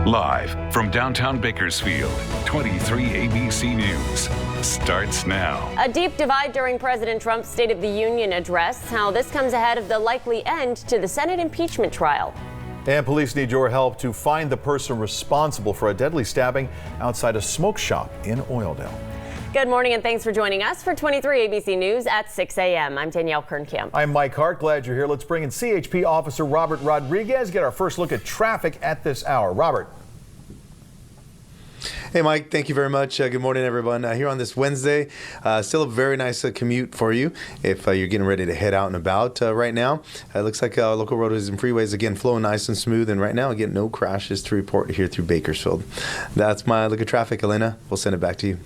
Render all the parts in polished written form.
Live from downtown Bakersfield, 23 ABC News starts now. A deep divide during President Trump's State of the Union address. How this comes ahead of the likely end to the Senate impeachment trial. And police need your help to find the person responsible for a deadly stabbing outside a smoke shop in Oildale. Good morning and thanks for joining us for 23 ABC News at 6 a.m. I'm Danielle Kernkamp. I'm Mike Hart. Glad you're here. Let's bring in CHP Officer Robert Rodriguez. Get our first look at traffic at this hour. Robert. Hey, Mike. Thank you very much. Good morning, everyone. Here on this Wednesday, still a very nice commute for you if you're getting ready to head out and about right now. It looks like local roadways and freeways, again, flowing nice and smooth. And right now, again, no crashes to report here through Bakersfield. That's my look at traffic. Elena, we'll send it back to you.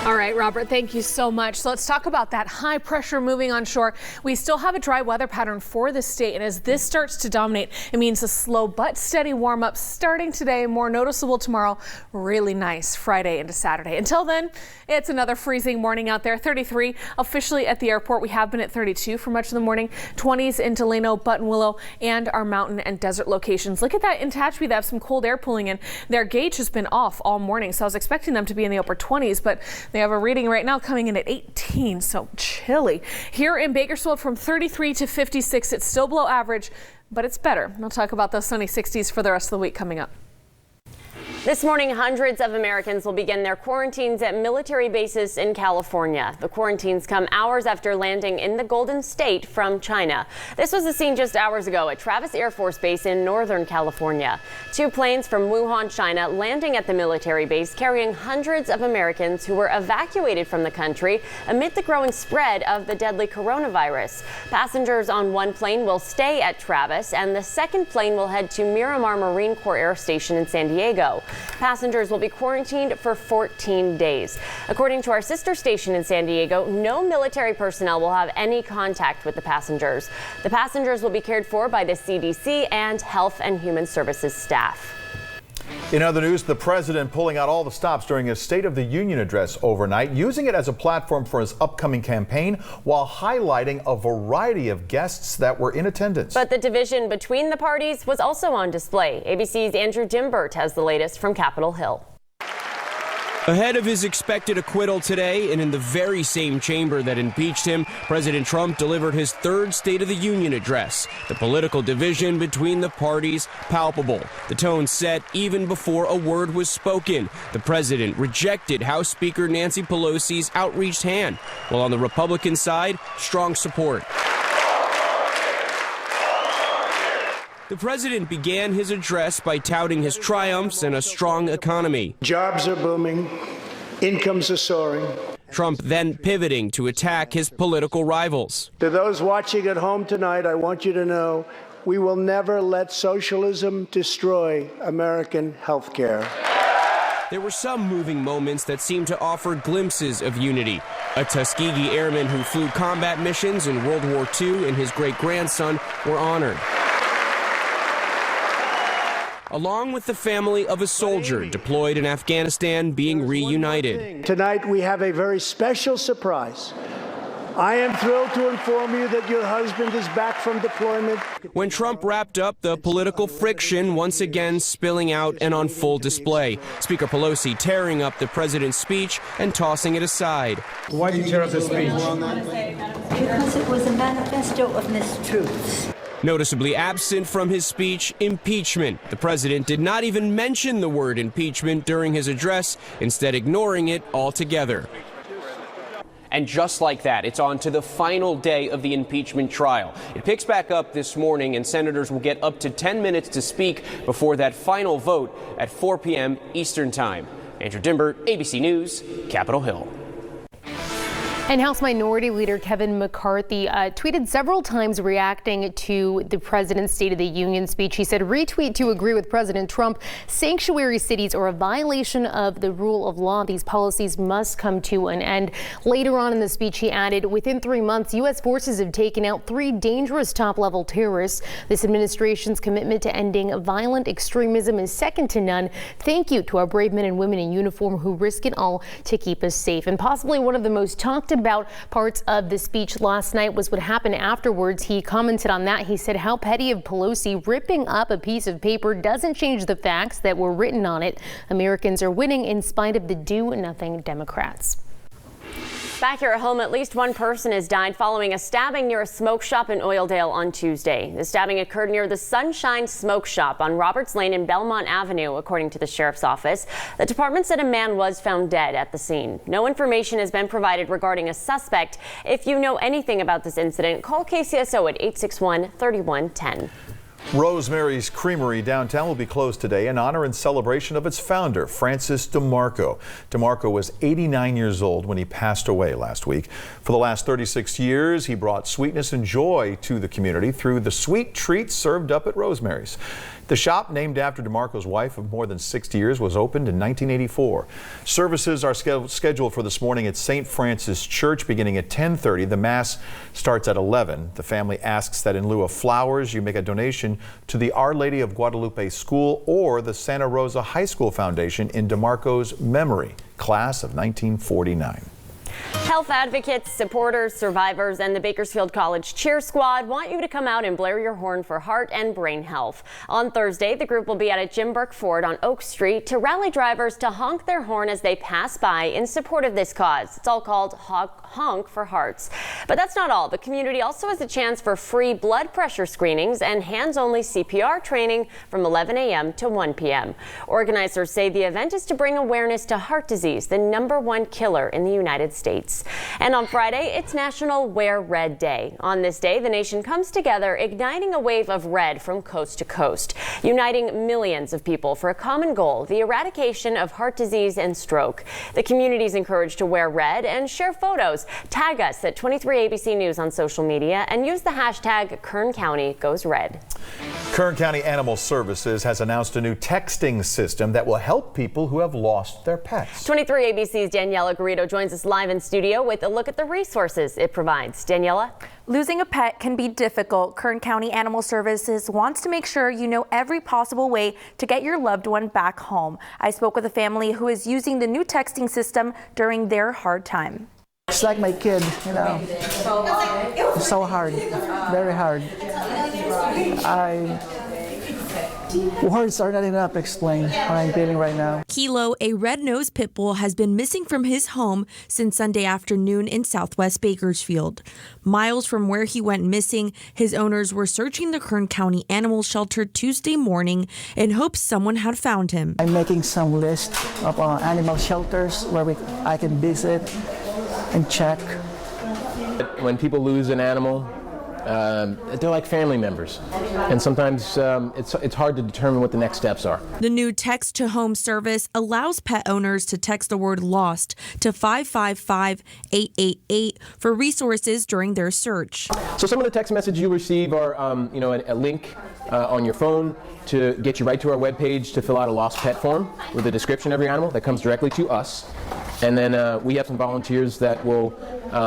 All right, Robert, thank you so much. So let's talk about that high pressure moving onshore. We still have a dry weather pattern for the state, and as this starts to dominate, it means a slow but steady warm up starting today, more noticeable tomorrow. Really nice Friday into Saturday. Until then, it's another freezing morning out there. 33 officially at the airport. We have been at 32 for much of the morning. 20s in Delano, Buttonwillow, and our mountain and desert locations. Look at that in Tehachapi. They have some cold air pulling in. Their gauge has been off all morning, so I was expecting them to be in the upper 20s, but they have a reading right now coming in at 18, so chilly. Here in Bakersfield from 33 to 56, it's still below average, but it's better. We'll talk about those sunny 60s for the rest of the week coming up. This morning, hundreds of Americans will begin their quarantines at military bases in California. The quarantines come hours after landing in the Golden State from China. This was the scene just hours ago at Travis Air Force Base in Northern California. 2 planes from Wuhan, China, landing at the military base carrying hundreds of Americans who were evacuated from the country amid the growing spread of the deadly coronavirus. Passengers on one plane will stay at Travis, and the second plane will head to Miramar Marine Corps Air Station in San Diego. Passengers will be quarantined for 14 days. According to our sister station in San Diego, no military personnel will have any contact with the passengers. The passengers will be cared for by the CDC and Health and Human Services staff. In other news, the president pulling out all the stops during his State of the Union address overnight, using it as a platform for his upcoming campaign while highlighting a variety of guests that were in attendance. But the division between the parties was also on display. ABC's Andrew Dimbert has the latest from Capitol Hill. Ahead of his expected acquittal today, and in the very same chamber that impeached him, President Trump delivered his third State of the Union address. The political division between the parties palpable. The tone set even before a word was spoken. The president rejected House Speaker Nancy Pelosi's outreached hand, while on the Republican side, strong support. The president began his address by touting his triumphs and a strong economy. Jobs are booming, incomes are soaring. Trump then pivoting to attack his political rivals. To those watching at home tonight, I want you to know we will never let socialism destroy American health care. There were some moving moments that seemed to offer glimpses of unity. A Tuskegee airman who flew combat missions in World War II and his great-grandson were honored, along with the family of a soldier deployed in Afghanistan being reunited. Tonight we have a very special surprise. I am thrilled to inform you that your husband is back from deployment. When Trump wrapped up, the political friction once again spilling out and on full display. Speaker Pelosi tearing up the president's speech and tossing it aside. Why did you tear up the speech? Because it was a manifesto of mistruths. Noticeably absent from his speech, impeachment. The president did not even mention the word impeachment during his address, instead ignoring it altogether. And just like that, it's on to the final day of the impeachment trial. It picks back up this morning, and senators will get up to 10 minutes to speak before that final vote at 4 p.m. Eastern Time. Andrew Dimbert, ABC News, Capitol Hill. And House Minority Leader Kevin McCarthy tweeted several times reacting to the president's State of the Union speech. He said, retweet to agree with President Trump. Sanctuary cities are a violation of the rule of law. These policies must come to an end. Later on in the speech, he added, within 3 months, U.S. forces have taken out 3 dangerous top-level terrorists. This administration's commitment to ending violent extremism is second to none. Thank you to our brave men and women in uniform who risk it all to keep us safe. And possibly one of the most talked about parts of the speech last night was what happened afterwards. He commented on that. He said how petty of Pelosi ripping up a piece of paper doesn't change the facts that were written on it. Americans are winning in spite of the do-nothing Democrats. Back here at home, at least one person has died following a stabbing near a smoke shop in Oildale on Tuesday. The stabbing occurred near the Sunshine Smoke Shop on Roberts Lane and Belmont Avenue, according to the sheriff's office. The department said a man was found dead at the scene. No information has been provided regarding a suspect. If you know anything about this incident, call KCSO at 861-3110. Rosemary's Creamery downtown will be closed today in honor and celebration of its founder, Francis DeMarco. DeMarco was 89 years old when he passed away last week. For the last 36 years, he brought sweetness and joy to the community through the sweet treats served up at Rosemary's. The shop, named after DeMarco's wife of more than 60 years, was opened in 1984. Services are scheduled for this morning at St. Francis Church beginning at 10:30. The Mass starts at 11. The family asks that in lieu of flowers, you make a donation to the Our Lady of Guadalupe School or the Santa Rosa High School Foundation in DeMarco's memory, class of 1949. Health advocates, supporters, survivors, and the Bakersfield College Cheer Squad want you to come out and blare your horn for heart and brain health. On Thursday, the group will be at Jim Burke Ford on Oak Street to rally drivers to honk their horn as they pass by in support of this cause. It's all called Honk for Hearts. But that's not all. The community also has a chance for free blood pressure screenings and hands-only CPR training from 11 a.m. to 1 p.m. Organizers say the event is to bring awareness to heart disease, the #1 killer in the United States. And on Friday, it's National Wear Red Day. On this day, the nation comes together, igniting a wave of red from coast to coast, uniting millions of people for a common goal, the eradication of heart disease and stroke. The community is encouraged to wear red and share photos. Tag us at 23ABC News on social media and use the hashtag Kern County Goes Red. Kern County Animal Services has announced a new texting system that will help people who have lost their pets. 23ABC's Daniela Garrido joins us live in studio with a look at the resources it provides. Daniela? Losing a pet can be difficult. Kern County Animal Services wants to make sure you know every possible way to get your loved one back home. I spoke with a family who is using the new texting system during their hard time. It's like my kid, you know. It's so hard, very hard. Words are not enough to explain how I'm feeling right now. Kilo, a red-nosed pit bull, has been missing from his home since Sunday afternoon in southwest Bakersfield. Miles from where he went missing, his owners were searching the Kern County Animal Shelter Tuesday morning in hopes someone had found him. I'm making some list of animal shelters where I can visit and check. When people lose an animal, they're like family members, and sometimes it's hard to determine what the next steps are. The new text-to-home service allows pet owners to text the word lost to 555-888 for resources during their search. So some of the text messages you receive are a link on your phone to get you right to our webpage to fill out a lost pet form with a description of your animal that comes directly to us. And then we have some volunteers that will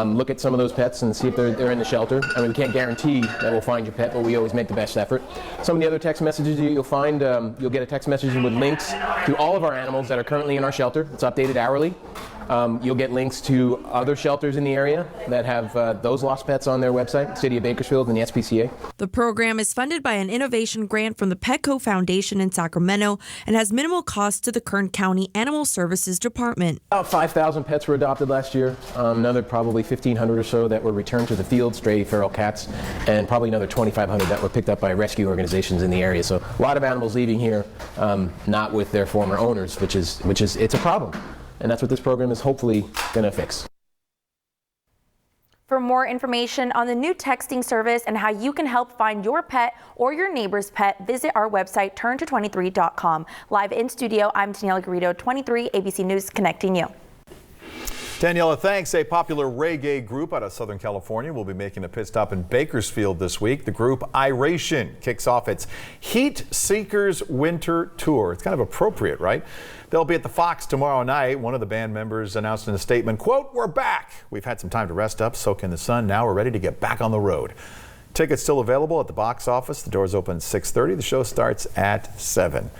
look at some of those pets and see if they're in the shelter. I mean, we can't guarantee that we'll find your pet, but we always make the best effort. Some of the other text messages you'll find, you'll get a text message with links to all of our animals that are currently in our shelter. It's updated hourly. You'll get links to other shelters in the area that have those lost pets on their website, City of Bakersfield and the SPCA. The program is funded by an innovation grant from the Petco Foundation in Sacramento and has minimal cost to the Kern County Animal Services Department. About 5,000 pets were adopted last year. Another probably 1,500 or so that were returned to the field, stray feral cats, and probably another 2,500 that were picked up by rescue organizations in the area. So a lot of animals leaving here not with their former owners, which is it's a problem. And that's what this program is hopefully going to fix. For more information on the new texting service and how you can help find your pet or your neighbor's pet, visit our website, turnto23.com. Live in studio, I'm Daniela Garrido, 23 ABC News, connecting you. Daniela, thanks. A popular reggae group out of Southern California will be making a pit stop in Bakersfield this week. The group Iraishin kicks off its Heat Seekers Winter Tour. It's kind of appropriate, right? They'll be at the Fox tomorrow night. One of the band members announced in a statement, quote, "We're back. We've had some time to rest up, soak in the sun. Now we're ready to get back on the road." Tickets still available at the box office. The doors open at 6:30. The show starts at 7.